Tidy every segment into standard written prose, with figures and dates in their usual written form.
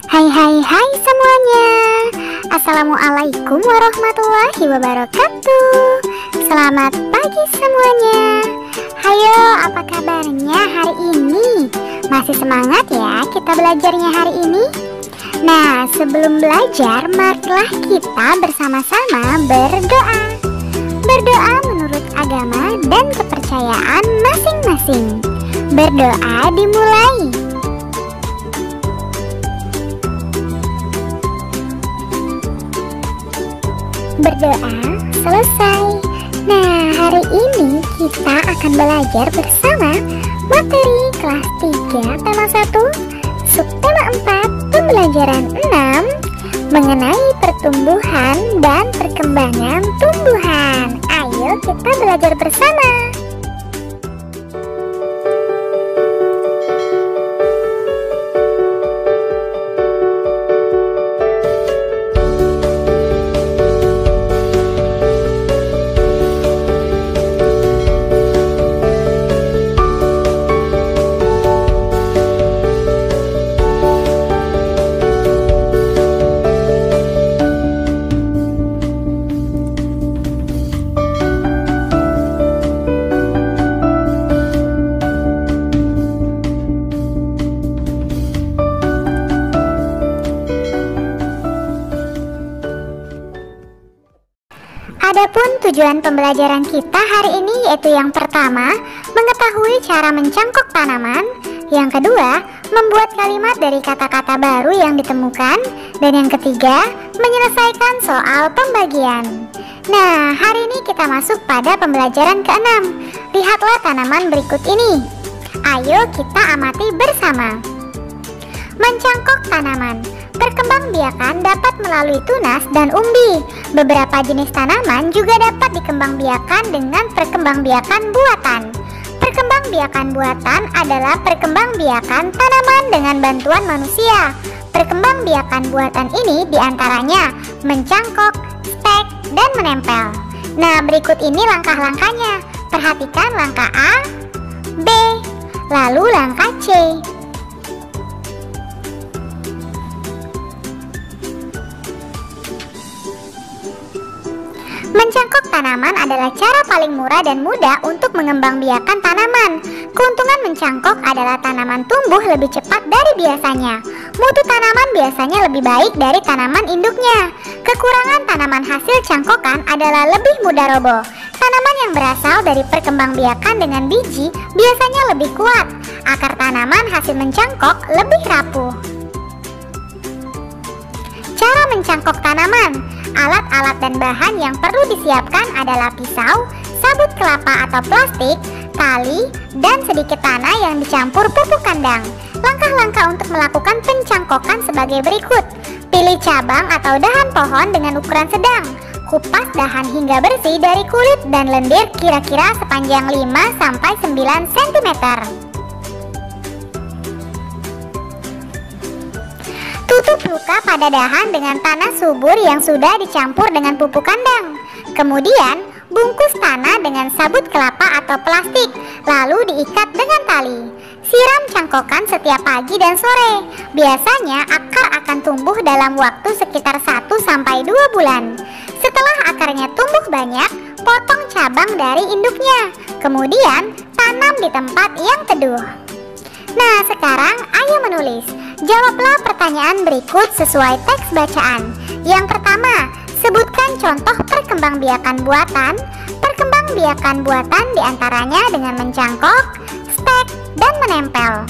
Hai semuanya. Assalamualaikum warahmatullahi wabarakatuh. Selamat pagi semuanya. Hayo, apa kabarnya hari ini? Masih semangat ya kita belajarnya hari ini? Nah, sebelum belajar, marilah kita bersama-sama berdoa. Berdoa menurut agama dan kepercayaan masing-masing. Berdoa dimulai. Berdoa selesai. Nah, hari ini kita akan belajar bersama materi kelas 3 tema 1, subtema 4, pembelajaran 6 mengenai pertumbuhan dan perkembangan tumbuhan. Ayo kita belajar bersama. Adapun tujuan pembelajaran kita hari ini yaitu yang pertama, mengetahui cara mencangkok tanaman. Yang kedua, membuat kalimat dari kata-kata baru yang ditemukan. Dan yang ketiga, menyelesaikan soal pembagian. Nah, hari ini kita masuk pada pembelajaran ke-6. Lihatlah tanaman berikut ini. Ayo kita amati bersama. Mencangkok tanaman. Perkembangbiakan dapat melalui tunas dan umbi. Beberapa jenis tanaman juga dapat dikembangbiakan dengan perkembangbiakan buatan. Perkembangbiakan buatan adalah perkembangbiakan tanaman dengan bantuan manusia. Perkembangbiakan buatan ini diantaranya mencangkok, stek, dan menempel. Nah, berikut ini langkah-langkahnya. Perhatikan langkah A, B, lalu langkah C. Mencangkok tanaman adalah cara paling murah dan mudah untuk mengembangbiakan tanaman. Keuntungan mencangkok adalah tanaman tumbuh lebih cepat dari biasanya. Mutu tanaman biasanya lebih baik dari tanaman induknya. Kekurangan tanaman hasil cangkokan adalah lebih mudah roboh. Tanaman yang berasal dari perkembangbiakan dengan biji biasanya lebih kuat. Akar tanaman hasil mencangkok lebih rapuh. Cara mencangkok tanaman. Alat-alat dan bahan yang perlu disiapkan adalah pisau, sabut kelapa atau plastik, tali, dan sedikit tanah yang dicampur pupuk kandang. Langkah-langkah untuk melakukan pencangkokan sebagai berikut. Pilih cabang atau dahan pohon dengan ukuran sedang. Kupas dahan hingga bersih dari kulit dan lendir kira-kira sepanjang 5-9 cm. Tutup luka pada dahan dengan tanah subur yang sudah dicampur dengan pupuk kandang. Kemudian, bungkus tanah dengan sabut kelapa atau plastik, lalu diikat dengan tali. Siram cangkokan setiap pagi dan sore. Biasanya akar akan tumbuh dalam waktu sekitar 1-2 bulan. Setelah akarnya tumbuh banyak, potong cabang dari induknya. Kemudian, tanam di tempat yang teduh. Nah, sekarang ayo menulis. Jawablah pertanyaan berikut sesuai teks bacaan. Yang pertama, sebutkan contoh perkembangbiakan buatan. Perkembangbiakan buatan diantaranya dengan mencangkok, stek, dan menempel.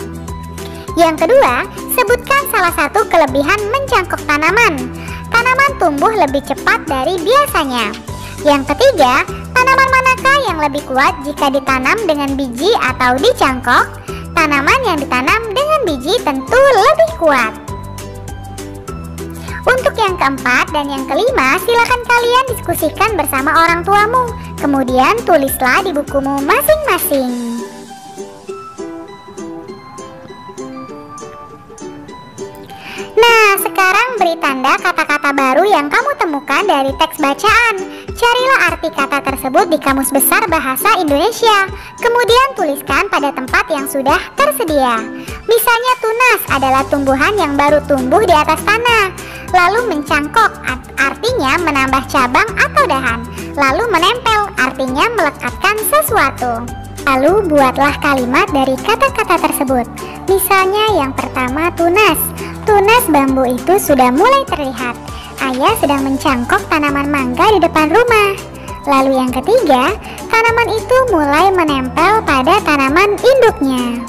Yang kedua, sebutkan salah satu kelebihan mencangkok tanaman. Tanaman tumbuh lebih cepat dari biasanya. Yang ketiga, tanaman manakah yang lebih kuat jika ditanam dengan biji atau dicangkok? Tanaman yang ditanam dengan biji tentu lebih kuat. Untuk yang keempat dan yang kelima, silakan kalian diskusikan bersama orang tuamu. Kemudian tulislah di bukumu masing-masing. Nah, sekarang beri tanda kata-kata baru yang kamu temukan dari teks bacaan. Carilah arti kata tersebut di Kamus Besar Bahasa Indonesia. Kemudian tuliskan pada tempat yang sudah tersedia. Misalnya tunas adalah tumbuhan yang baru tumbuh di atas tanah. Lalu mencangkok artinya menambah cabang atau dahan. Lalu menempel artinya melekatkan sesuatu. Lalu buatlah kalimat dari kata-kata tersebut. Misalnya yang pertama tunas. Tunas bambu itu sudah mulai terlihat. Ayah sedang mencangkok tanaman mangga di depan rumah. Lalu yang ketiga, tanaman itu mulai menempel pada tanaman induknya.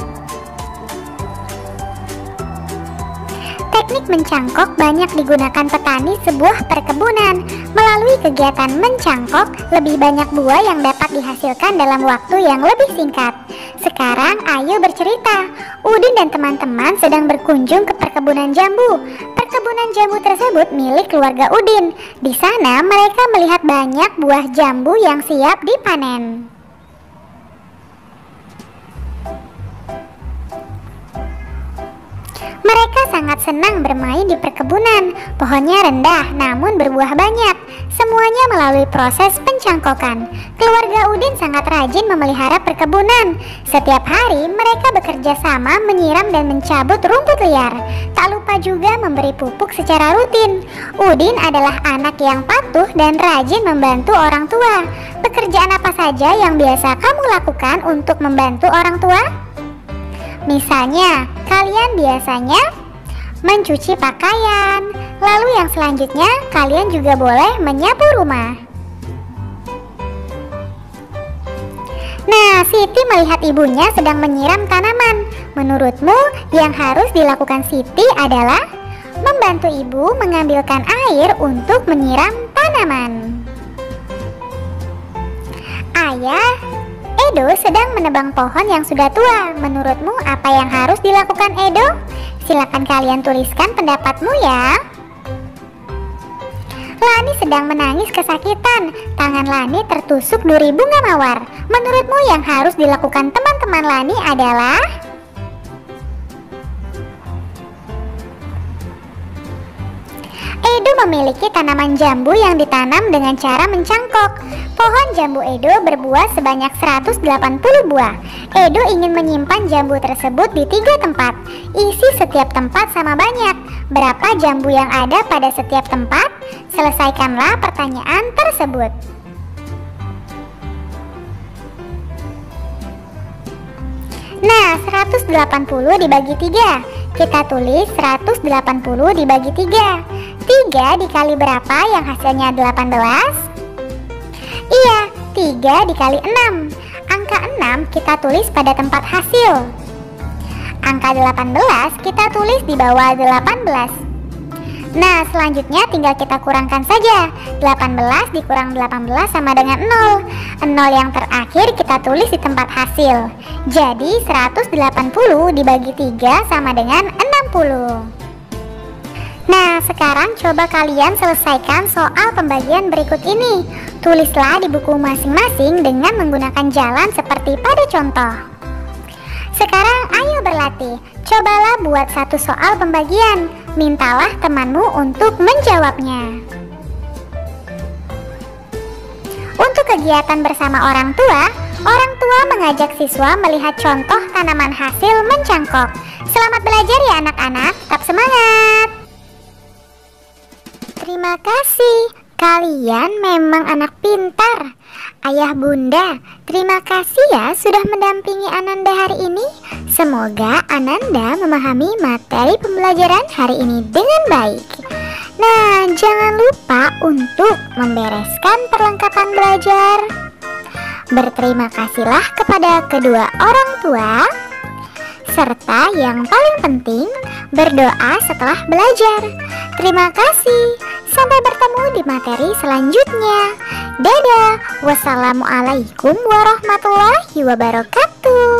Teknik mencangkok banyak digunakan petani sebuah perkebunan. Melalui kegiatan mencangkok, lebih banyak buah yang dapat dihasilkan dalam waktu yang lebih singkat. Sekarang ayo bercerita. Udin dan teman-teman sedang berkunjung ke perkebunan jambu. Perkebunan jambu tersebut milik keluarga Udin. Di sana mereka melihat banyak buah jambu yang siap dipanen. Mereka sangat senang bermain di perkebunan. Pohonnya rendah namun berbuah banyak. Semuanya melalui proses pencangkokan. Keluarga Udin sangat rajin memelihara perkebunan. Setiap hari mereka bekerja sama menyiram dan mencabut rumput liar. Tak lupa juga memberi pupuk secara rutin. Udin adalah anak yang patuh dan rajin membantu orang tua. Pekerjaan apa saja yang biasa kamu lakukan untuk membantu orang tua? Misalnya, kalian biasanya mencuci pakaian. Lalu yang selanjutnya, kalian juga boleh menyapu rumah. Nah, Siti melihat ibunya sedang menyiram tanaman. Menurutmu, yang harus dilakukan Siti adalah membantu ibu mengambilkan air untuk menyiram tanaman. Ayah, Edo sedang menebang pohon yang sudah tua. Menurutmu apa yang harus dilakukan Edo? Silakan kalian tuliskan pendapatmu ya. Lani sedang menangis kesakitan. Tangan Lani tertusuk duri bunga mawar. Menurutmu yang harus dilakukan teman-teman Lani adalah? Edo memiliki tanaman jambu yang ditanam dengan cara mencangkok. Pohon jambu Edo berbuah sebanyak 180 buah. Edo ingin menyimpan jambu tersebut di 3 tempat. Isi setiap tempat sama banyak. Berapa jambu yang ada pada setiap tempat? Selesaikanlah pertanyaan tersebut. Nah, 180 dibagi 3. Kita tulis 180 dibagi 3. 3 dikali berapa yang hasilnya 18? Iya, 3 dikali 6. Angka 6 kita tulis pada tempat hasil. Angka 18 kita tulis di bawah 18. Nah, selanjutnya tinggal kita kurangkan saja. 18 dikurang 18 sama dengan 0. 0 yang terakhir kita tulis di tempat hasil. Jadi 180 dibagi 3 sama dengan 60. Nah, sekarang coba kalian selesaikan soal pembagian berikut ini. Tulislah di buku masing-masing dengan menggunakan jalan seperti pada contoh. Sekarang ayo berlatih. Cobalah buat satu soal pembagian. Mintalah temanmu untuk menjawabnya. Untuk kegiatan bersama orang tua mengajak siswa melihat contoh tanaman hasil mencangkok. Selamat belajar ya anak-anak, tetap semangat! Terima kasih, kalian memang anak pintar. Ayah bunda, terima kasih ya sudah mendampingi Ananda hari ini. Semoga Ananda memahami materi pembelajaran hari ini dengan baik. Nah, jangan lupa untuk membereskan perlengkapan belajar. Berterima kasihlah kepada kedua orang tua. Serta yang paling penting, berdoa setelah belajar. Terima kasih. Sampai bertemu di materi selanjutnya. Dadah. Wassalamualaikum warahmatullahi wabarakatuh.